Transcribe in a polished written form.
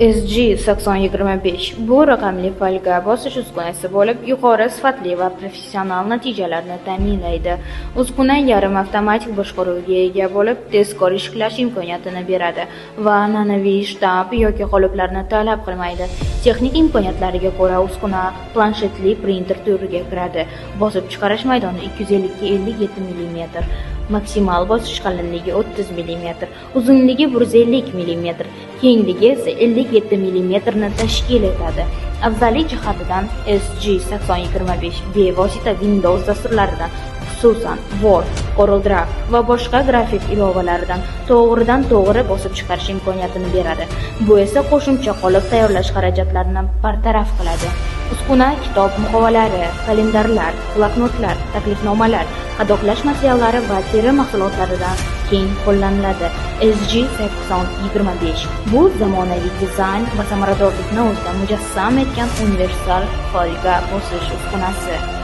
SG8025 bu raqamli folga bosish uskunasi bo'lib, yuqori sifatli va professional natijalarni ta'minlaydi. Uskuna yarim avtomatik boshqaruvga ega bo'lib, tezkor ishlash imkoniyatini beradi va an'anaviy shtamp yoki qoliplarni talab qilmaydi. Texnik imkoniyatlariga ko'ra, uskuna planshetli printer turiga kiradi. Bosib chiqarish maydoni 250 x 57 mm. Maksimal bosish qalinligi 30 mm, uzunligi 150 mm, kengligi esa 57 mm ni tashkil etadi. Afzallik jihatidan SG8025 bevosita Windows dasturlaridan, xususan Word, CorelDRAW va boshqa grafik ilovalaridan to'g'ridan-to'g'ri bosib chiqarish imkoniyatini beradi. Bu esa qo'shimcha qolip tayyorlash xarajatlarini bartaraf qiladi. Uskuna kitob muqovalari, kalendarlar, bloknotlar, taklifnomalar, qadoqlash materiallari va teri mahsulotlaridan keng qo'llaniladi. SG8025 bu zamonaviy dizayn va samaradorlikni o'zida mujassam etgan universal folga bosish uskunasi.